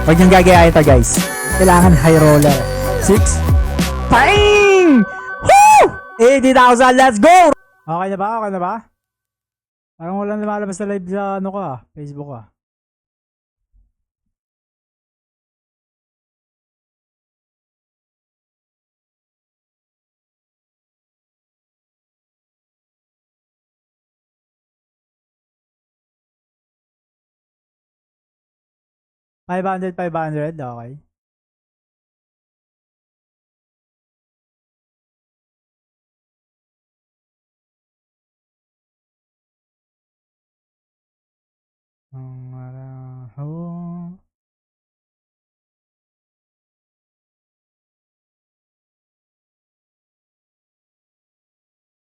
Huwag niyong gagayahin ito guys. Kailangan high roller. 6. Pang! Woo! 80,000, let's go! Okay na ba? Okay na ba? Parang walang lumalabas na live sa ano ko Facebook ah. $500, okay.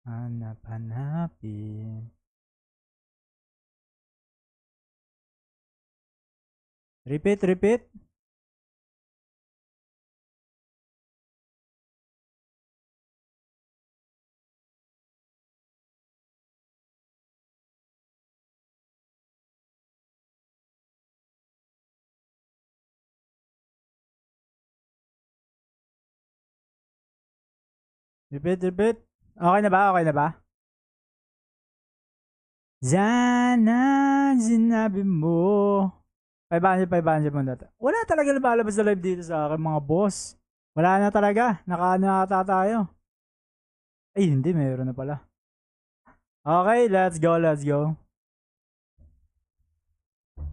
Hanap-hanapin. Repeat. Repeat. Okay na ba? Okay na ba? Sana sinabi mo. 500 muna. Wala talaga lumalabas na live dito sa akin mga boss. Wala na talaga. Nakaano ata tayo. Ay, hindi. Mayroon na pala. Okay, let's go.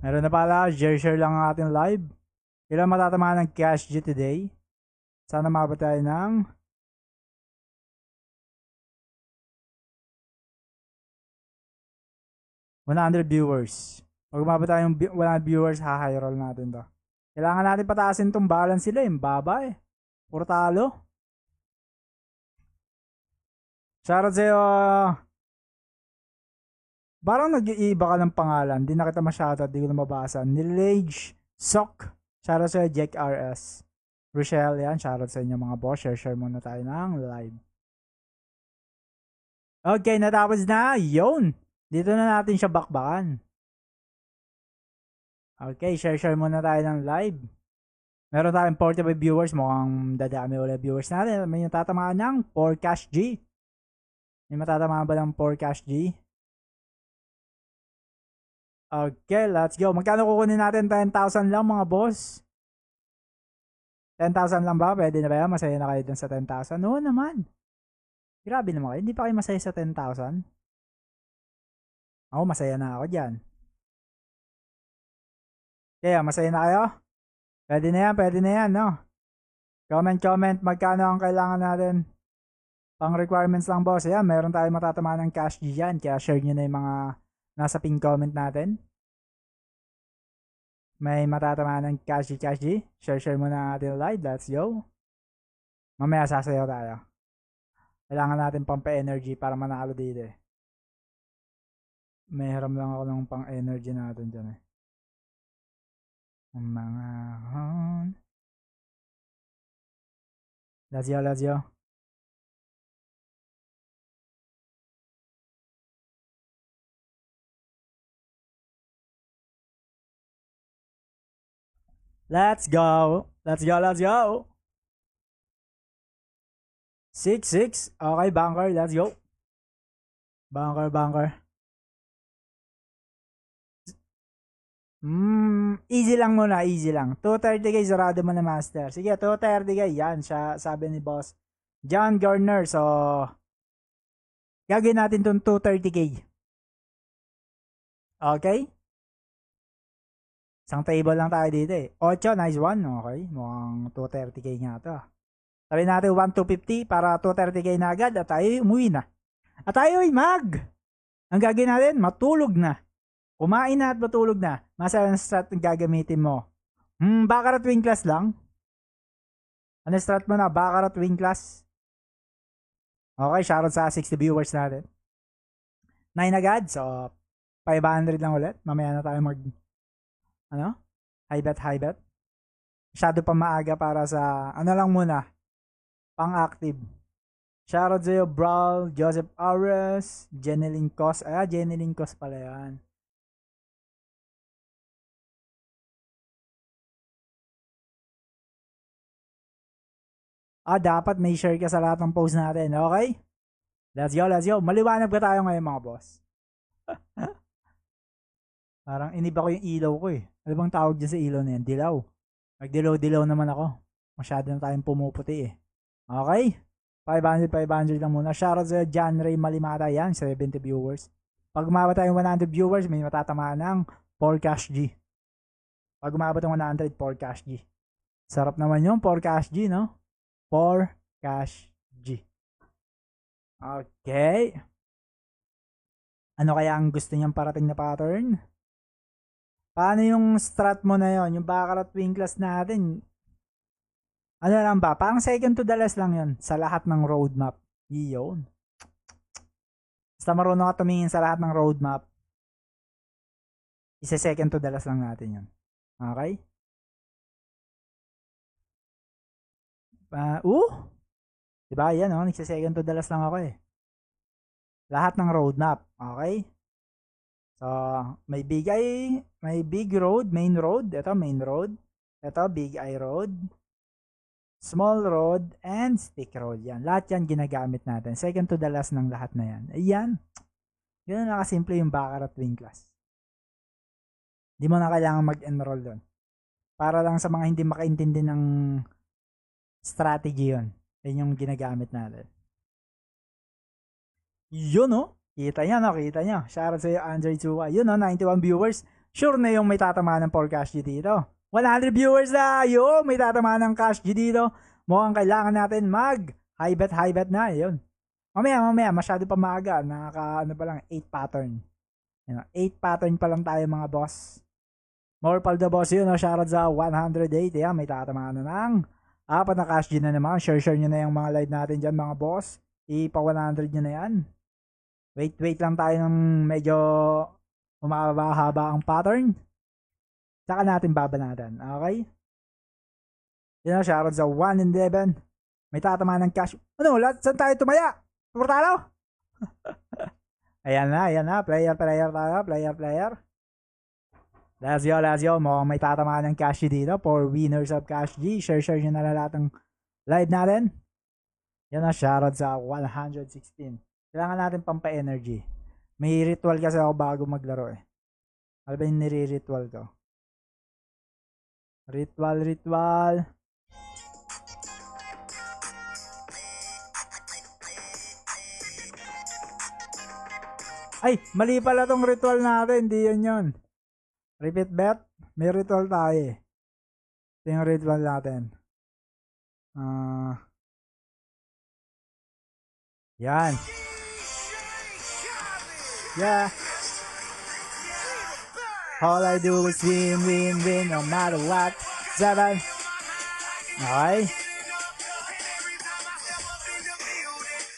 Meron na pala. Share lang ang ating live. Kailan matatamaan ng cash G today? Sana mabot tayo ng 100 viewers. Pag umabot tayong 100 viewers, ha-high roll natin to. Kailangan natin pataasin tong balance sila. Yung baba eh. Puro talo. Shoutout sa'yo. Parang nag-iiba ka ng pangalan. Di na kita ma-shoutout. Di ko na mabasa. Nilage Sok. Shoutout sa'yo, Jack RS. Rochelle yan. Shoutout sa inyo mga boss. Share muna tayo ng live. Okay, natapos na. Yun. Dito na natin siya bakbakan. Okay, share muna tayo ng live. Meron tayong 45 viewers. Mukhang dadami ulit viewers natin. May natatamaan ng 4 cash G. May matatamaan ba ng 4 cash G? Okay, let's go. Magkano kukunin natin? 10,000 lang mga boss. 10,000 lang ba? Pwede na ba yan? Masaya na kayo dun sa 10,000? Oo naman. Grabe naman kayo. Hindi pa kayo masaya sa 10,000? Ako, masaya na ako dyan. Kaya, masaya na kayo? Pwede na yan, no? Comment, magkano ang kailangan natin? Pang requirements lang, boss. Ayan, meron tayong matatamaan ng cash G dyan. Kaya share nyo na yung mga nasa pin comment natin. May matatamaan ng cash G. Share muna natin live. Let's go. Mamaya sasayaw tayo. Kailangan natin pang pa-energy para manalo dito eh. May haram lang ako ng pang-energy natin dyan eh. Mga hon. Let's go. Let's go. 6. Okay, bunker. Let's go. Bunker. Easy lang muna. 230k sarado mo na master. Sige, 230k. Yan, siya, sabi ni boss John Garner. So, gagawin natin itong 230k. Okay? Isang table lang tayo dito eh. 8, nice one. Okay, mukhang 230k nga to. Sabi natin 1,250 para 230k na agad at tayo umuwi na. At tayo ay ang gagawin natin, matulog na. Kumain na at matulog na. Masaya ang strat ang gagamitin mo. Baccarat wing class lang. Ano strat mo na? Baccarat wing class. Okay, shoutout sa 60 viewers natin. 9 agad, so 500 lang ulit. Mamaya na tayo high bet. Masyado pa maaga para sa, lang muna, pang-active. Shoutout sa'yo, Brawl, Joseph Ares, Jeneline Cos. Jeneline Cos pala yan. Dapat may share ka sa lahat ng post natin. Okay? Let's go, let's go. Maliwanag ba tayo ngayon mga boss? Parang iniba ko yung ilaw ko eh. Ano bang tawag dyan sa ilaw na yan? Dilaw. Nagdilaw-dilaw naman ako. Masyado na tayong pumuputi eh. Okay? 500 lang muna. Shoutout sa John Ray Malimata. Yan, 70 viewers. Pag umabot tayong 100 viewers, may matatamaan ng 4 cash G. Pag umabot ng 100, 4 cash G. Sarap naman yung 4 cash G, no? 4 cash G. Okay. Ano kaya ang gusto niyang parating na pattern? Paano yung strat mo na yon? Yung Baccarat Wing Class natin, ano lang ba? Parang second to the last lang yun sa lahat ng roadmap. Yun. Basta marunong ka tumingin sa lahat ng roadmap, isa second to the last lang natin yun. Okay? Diba? Yan, oh. Nagsisecond to the last lang ako eh. Lahat ng roadmap. Okay? So, may big road, main road. Ito, main road. Ito, big eye road. Small road, and stick road. Yan. Lahat yan ginagamit natin. Second to the last ng lahat na yan. Ayan. Ganun na kasimple yung Baccarat Wing Class. Hindi mo na kailangan mag-enroll doon. Para lang sa mga hindi makaintindi ng strategy yun. Yan yung ginagamit natin. Yun, no? Kita niya, no? Kita niya. Shoutout sa'yo, Andre Chua. Yun, no? 91 viewers. Sure na yung may tatamaan ng 4 cash G dito. 100 viewers na. Yun, may tatamaan ng cash G dito. Mukhang kailangan natin high bet na. Yun. Mamaya. Masyado pa maaga. Ano pa lang, 8 pattern. 8 pattern pa lang tayo mga boss. More paldo boss yun, no? Shoutout sa 108. Yan, may tatamaan na ng 4 na cash G na naman. Share nyo na yung mga live natin dyan mga boss. Ipa 100 nyo na yan. Wait lang tayo ng medyo umahaba ang pattern. Saka natin babanatan. Okay? Yan na, shoutout sa 111. May tatama ng cash. Ano? Saan tayo tumaya? Portalo? Ayan na. Player tayo. Player. Let's go. Mukhang may tatama ng cash dito for winners of cash G. Share nyo na lahat ng live natin. Yan na, shoutout sa 116. Kailangan natin pampa-energy. May ritual kasi ako bago maglaro eh. Ano ba yung nire-ritual ko? Ritual. Ay, mali pala tong ritual natin. Hindi yan yun. Repeat bet. May ritual tayo eh. Ito yung ritual natin. Yan. Yeah. All I do is win, no matter what. 7. Okay.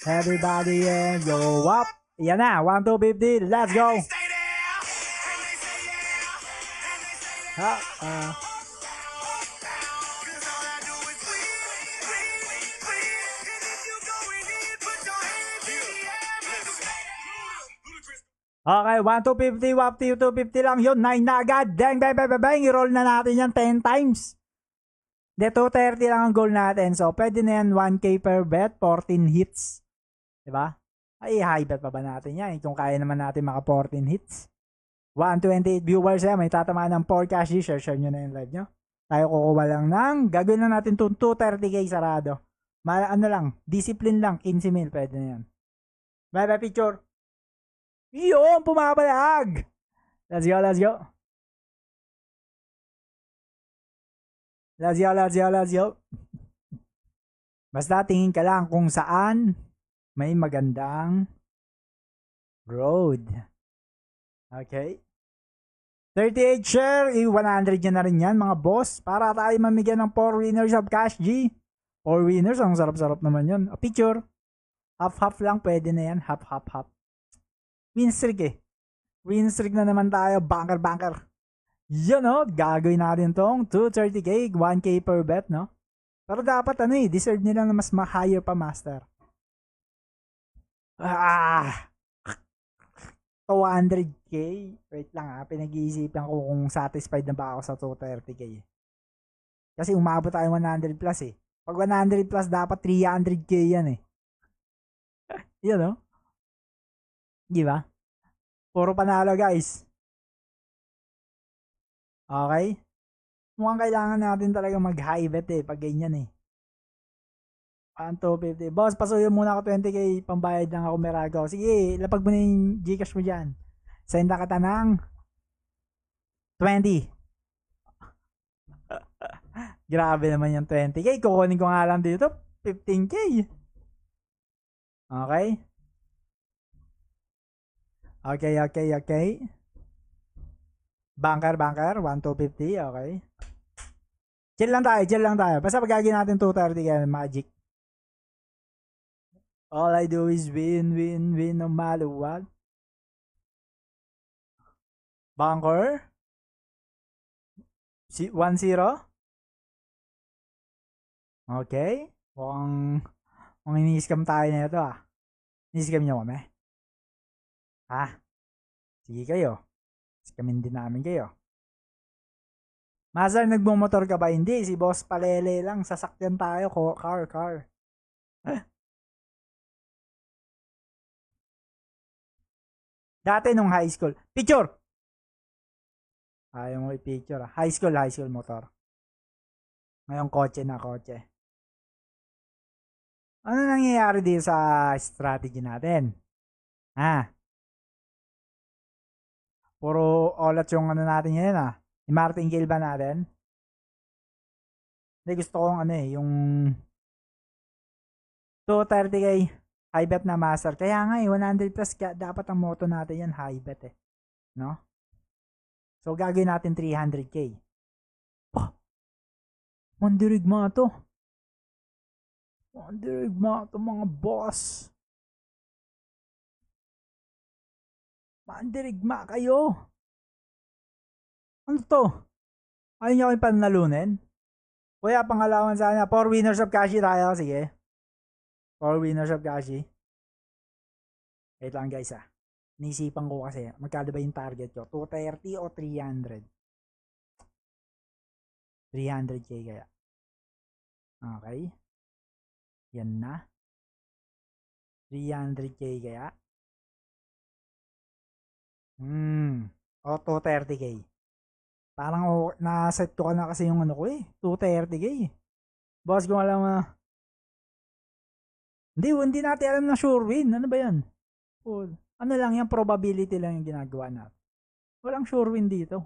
Everybody and go up. Yan na. 1, 2, 50. Let's go. Okay, 1 to 50, 1 to 250 lang yun. 9 na agad. Bang. I-roll na natin yan 10 times. De, 230 lang ang goal natin. So, pwede na yan 1K per bet, 14 hits. Diba? Ay, high bet pa ba natin yan? Kung kaya naman natin maka 14 hits. 128 viewers yan. May tatamaan ng 4 cash. Share nyo na yung live nyo. Tayo kukuha lang ng, gagawin lang natin itong 230K sarado. Ano lang, discipline lang, 15 mil. Pwede na yan. Bye picture. Yun, pumapalag. Let's go. Basta tingin ka lang kung saan may magandang road. Okay. 38 share, 100 nyo na rin yan mga boss. Para tayo mamigyan ng 4 winners of cash G. 4 winners, ang sarap-sarap naman yun. A picture. Half lang, pwede na yan. Half. Win streak eh. Win streak na naman tayo. Banker. Yun no, gagawin natin tong 230K, 1K per bet no. Pero dapat deserve nila na mas ma-higher pa master. 200K. Wait lang pinag-iisipan ko kung satisfied na ba ako sa 230K. Kasi umabot tayo 100 plus eh. Pag 100 plus, dapat 300k yan eh. Yun, no? Di ba? Puro panalo, guys. Okay? Mukhang kailangan natin talaga mag-high bet eh, pag ganyan eh. 250. Boss, pasuyo muna ako 20k, pambayad lang ako Merago. Sige, lapag mo na yung Gcash mo dyan. Send na kita ng 20. Grabe naman yung 20k. Kukunin ko nga lang dito, 15k. Okay? Okay. Banker, 1,250, okay. Chill lang tayo. Basta pagkagin natin 230 kaya magic. All I do is win no matter what. Banker. 1-0. Okay. Mukhang ini-scam tayo na ito ah. Ini-scam nyo kami. Ha? Sige kayo. Scamin din namin kayo. Mazar, nagmumotor ka ba? Hindi. Si Boss Palele lang. Sasakyan tayo. Car. Dati nung high school. Picture! Ayaw mo i-picture ah. High school motor. Ngayon kotse. Ano nangyayari dito sa strategy natin? Puro olat yung ano natin ngayon ah. Ni Martingale ba natin? Hindi, gusto kong yung 230k high bet na master. Kaya nga 100 plus dapat ang moto natin yan high bet eh. No? So gagawin natin 300k. Oh, mandirigma to mga boss. Mandirigma kayo. Ano to? Ayaw nyo kayong panalunin? Kuya, pangalawan sana. 4 winners of Kashi tayo. Sige. 4 winners of Kashi. Wait lang guys ah. Nisipan ko kasi. Magkano ba yung target ko? 230 o 300? 300k kaya. Okay. Yan na. 300k kaya. O 230k. Parang na-set ko na kasi yung ano ko eh. 230k. Boss, kung alam mo na. Hindi natin alam na sure win. Ano ba yan? Ano lang yan, probability lang yung ginagawa natin. Walang sure win dito.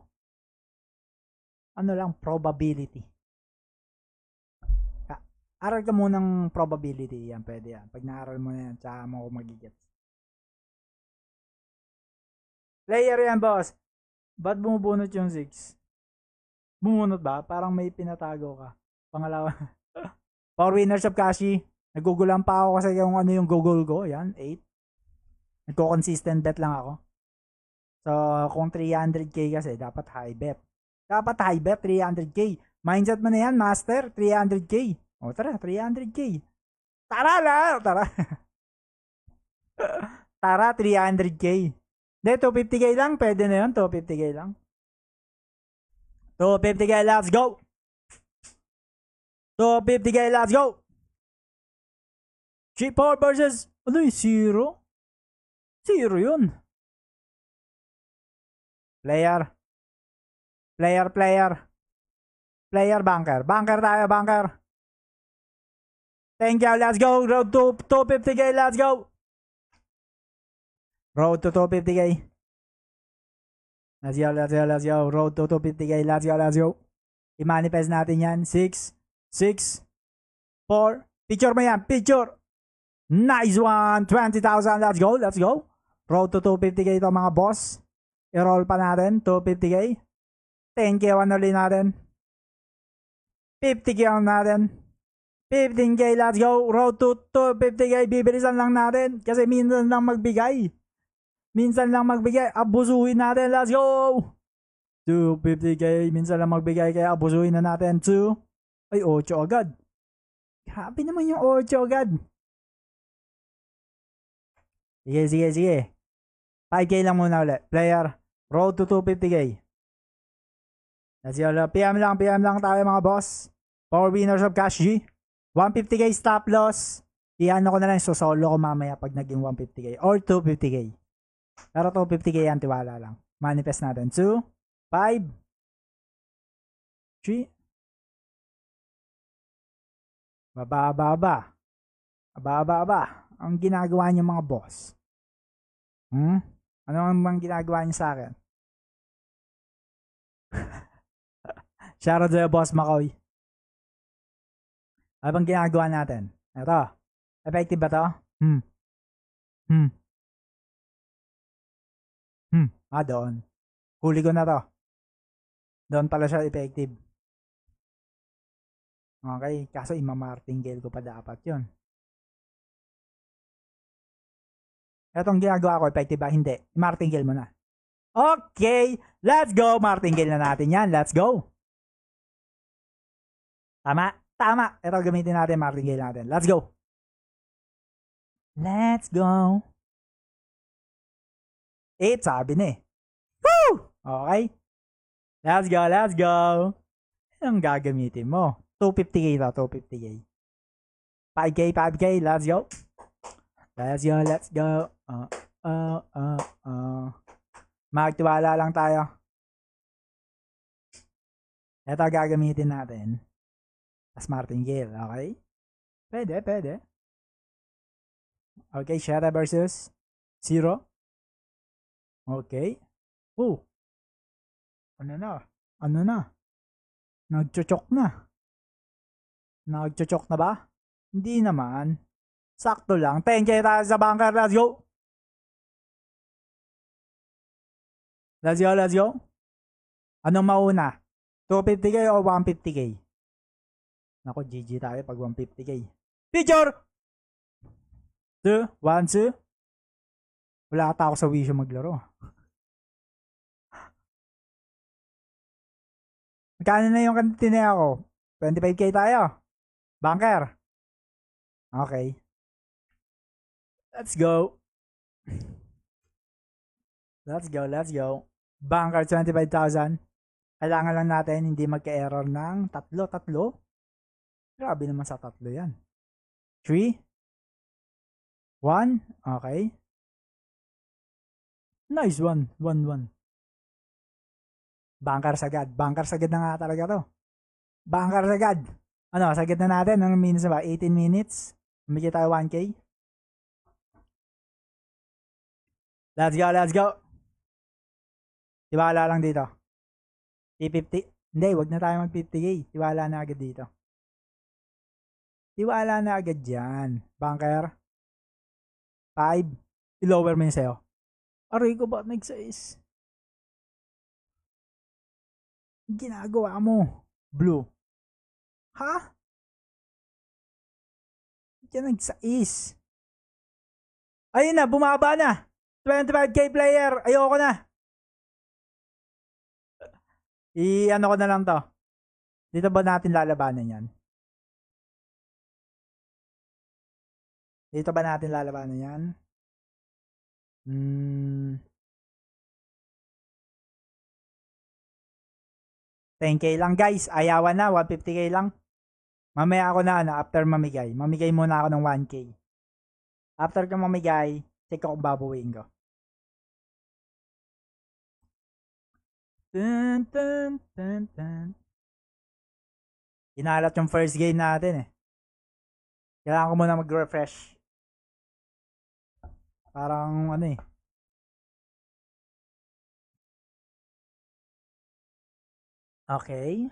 Ano lang, probability. Aral ka munang probability. Yan, pwede yan. Pag naaral mo na yan, tsaka mo ako magigets. Player yan, boss. Ba't bumubunot yung 6? Bumunot ba? Parang may pinatago ka. Pangalawa. Power winners of Kashi. Nagugulan pa ako kasi yung ano yung Google ko. Yan, 8. Nagko-consistent bet lang ako. So, kung 300k kasi, dapat high bet. Dapat high bet, 300k. Mindset mo na yan, master. 300k. O, tara, 300k. Tara. Tara, 300k. Hindi, 250k lang. Pwede na yun, 250k lang. 250k, let's go. 250k, let's go. 3-4 versus, ano yung 0? 0 yun. Player, banker. Banker tayo, banker. Thank you, let's go. Road to 250k, let's go. Road to 250k. Let's go. Road to 250k, let's go. I-manifest natin yan. 6, 4. Picture mo yan, picture. Nice one. 20,000, let's go. Road to 250k ito mga boss. I-roll pa natin, 250k. 10k one ulit natin. 50k on natin. 15k, let's go. Road to 250k. Bibilisan lang natin. Kasi minsan lang magbigay. Abusuhin natin. Let's go. 250k. Minsan lang magbigay. Kaya abusuhin na natin. 2. Ay, 8 agad. Grabe naman yung 8 agad. Sige. 5k lang muna ulit. Player. Road to 250k. Let's go. PM lang tayo mga boss. Power winners of Cash G. 150k stop loss. Iano ko na lang, so solo ko mamaya pag naging 150k or 250k. Pero 250k yan, tiwala lang. Manifest natin. 2, 5, 3. Baba. Ang ginagawa niyo mga boss. Ano ang bang ginagawa niyo sa akin? Shoutout sa'yo, Boss Makoy. Ano bang ginagawa natin? Ito. Effective ba to? Doon. Huli ko na to. Doon pala siya effective. Okay, kaso ima-martingale ko pa dapat yun. Etong ginagawa ko, effective ba? Hindi. I-martingale mo na. Okay, let's go. Martingale na natin yan. Let's go. Tama. Ito gamitin natin, martingale natin. Let's go. Let's go. 8, sabi na eh. Woo! Okay. Let's go. Anong gagamitin mo? 250k to, 250k. 5k, let's go. Let's go. Magtiwala lang tayo. Ito gagamitin natin. As martingale, okay? Pwede. Okay, Shera versus 0. Okay. Ano na? Nagchochok na. Nagchochok na ba? Hindi naman. Sakto lang. 10k tayo sa bunker. Let's go. Let's go. Anong mauna? 250k o 150k? Nako, GG tayo pag 150k. Picture! 2, 1, 2. Wala ata ako sa wisyo maglaro. Magkano na yung kantina ako? 25k tayo. Bunker. Okay. Let's go. Let's go. Bunker 25,000. Kailangan lang natin hindi magka-error ng tatlo. Grabe naman sa tatlo yan. 3, 1. Okay. Nice one. 1. Bunker sagad na nga talaga to. Bunker sagad. Ano, sagad na natin. Anong minutes na ba? 18 minutes. Umigit tayo 1k. Let's go. Tiwala lang dito. P50. Hindi, wag na tayo mag 50k. Tiwala na agad dito. Tiwala na agad dyan. Bunker. 5. I-lower mo yun sa'yo. Aray ko ba nag-6? Ginagawa mo. Blue. Ha? Yan nag-6. Ayun na, bumaba na. 25k player. Ayoko na. I-ano ko na lang to. Dito ba natin lalabanan yan? Dito ba natin lalabanan yan? 10k lang guys. Ayawan na. 150k lang. Mamaya ako na after mamigay. Mamigay muna ako ng 1k. After ko mamigay, check ko kung babawiin ko. Inalat yung first game natin eh. Kailangan ko muna mag-refresh. Parang ano eh. Okay.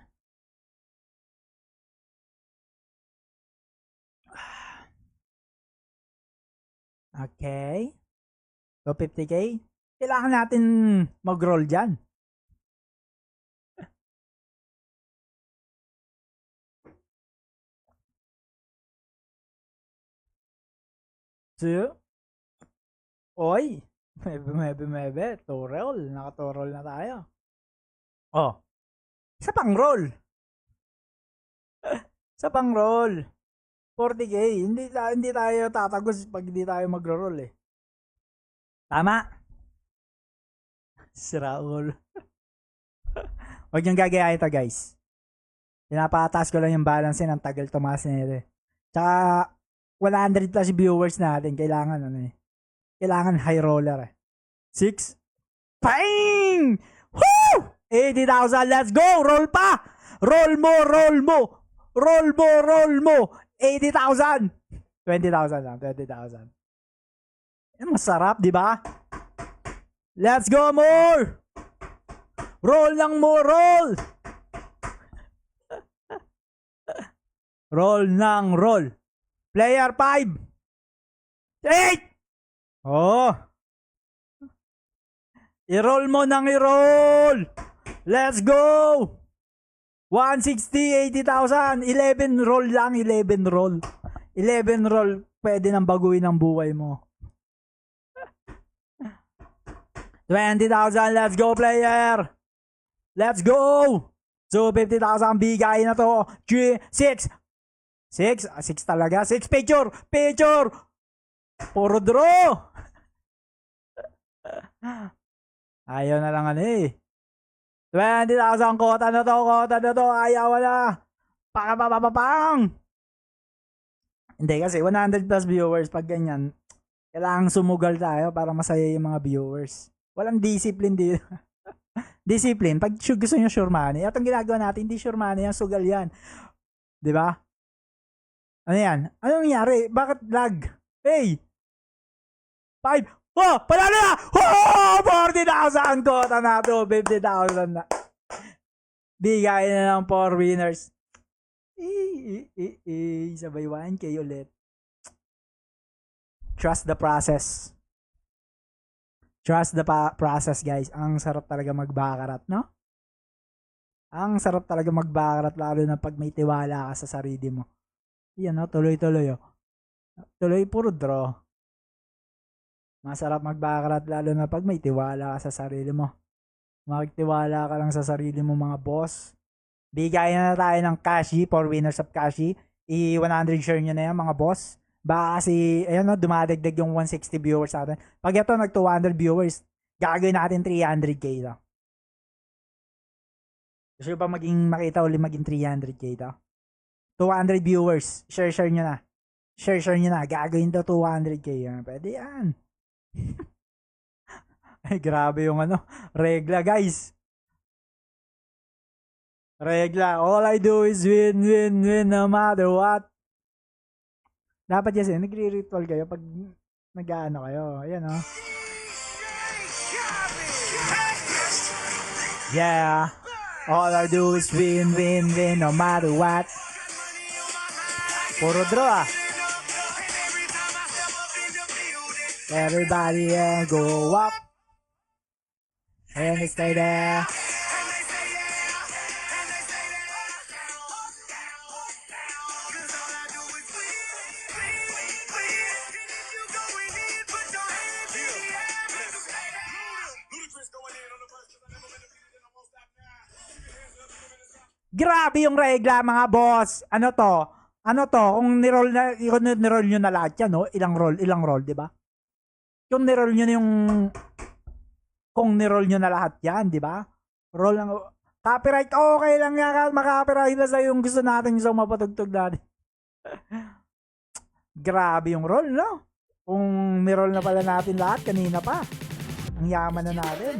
Okay. 250k. Kailangan natin mag-roll dyan. So, oy. Mebe. Two-roll. Naka-two-roll na tayo. Oh. Isa pang roll. Isa pang roll. 40k. Hindi tayo tatagos pag hindi tayo magro-roll eh. Tama. Si Raul. Huwag niyong gagaya ito guys. Pinapataas ko lang yung balance ng tagal tumaas na ito. Tsaka 100 plus viewers natin. Kailangan ano eh. Kailangan high roller eh. 6. Pang! Woo! 80,000. Let's go! Roll pa! Roll mo! Roll mo! Roll mo! Roll mo! 80,000. 20,000 lang. 20,000. Masarap, di ba? Let's go more! Roll lang mo! Roll! Roll ng roll. Player 5. 8! Oh! I-roll mo nang i-roll! Let's go! 160, 80,000. 11 roll lang, 11 roll. 11 roll, pwede nang baguhin ang buhay mo. 20,000, let's go player! Let's go! So, 50,000 bigay na to. 3, 6. 6 talaga. 6 picture! Picture! Puro draw! Ayaw na lang ano eh. 20,000 kota na to. Ayaw na. Pakapapapapang! Hindi kasi 100 plus viewers pag ganyan. Kailangang sumugal tayo para masaya yung mga viewers. Walang discipline dito. Discipline. Pag gusto nyo sure money, itong ginagawa natin, hindi sure money, yan, sugal yan. Diba? Ano yan? Anong nangyari? Bakit lag? Hey! 5. Oh! Panalo na! Oh! 40,000 kota na to. 50,000 na. Bigay na ng 4 winners. Sabay 1K ulit. Trust the process. Trust the process, guys. Ang sarap talaga magbakarat, no? Ang sarap talaga magbakarat, lalo na pag may tiwala ka sa sarili mo. Yan, no? Tuloy-tuloy, oh. Tuloy, puro draw. Masarap magbakarat, lalo na pag may tiwala ka sa sarili mo. Magtiwala ka lang sa sarili mo, mga boss. Bigay na tayo ng Kashi, 4 winners of Kashi. I-100 share nyo na yan, mga boss. Baka kasi, ayun no, dumadagdag yung 160 viewers natin. Pag ito nag 200 viewers, gagawin natin 300k to. Gusto ba makita ulit maging 300k to? 200 viewers, share nyo na. Share nyo na, gagawin to 200k. Pwede yan. Ay, grabe yung ano, regla guys. Regla, all I do is win no matter what. Dapat kasi nagre-ritual kayo pag nag-ano kayo. Ayan o. Oh. Yeah. All I do is win no matter what. Puro draw ah. Everybody go up. And stay there. Grabe yung regla, mga boss. Ano to? Kung ni-roll nyo na lahat yan, no? Ilang roll, di ba? Kung ni-roll nyo na lahat yan, di ba? Roll lang. Copyright, okay lang yan. Makapiright na sa yung gusto natin yung mapatugtog natin. Grabe yung roll, no? Kung ni-roll na pala natin lahat, kanina pa. Ang yaman na natin.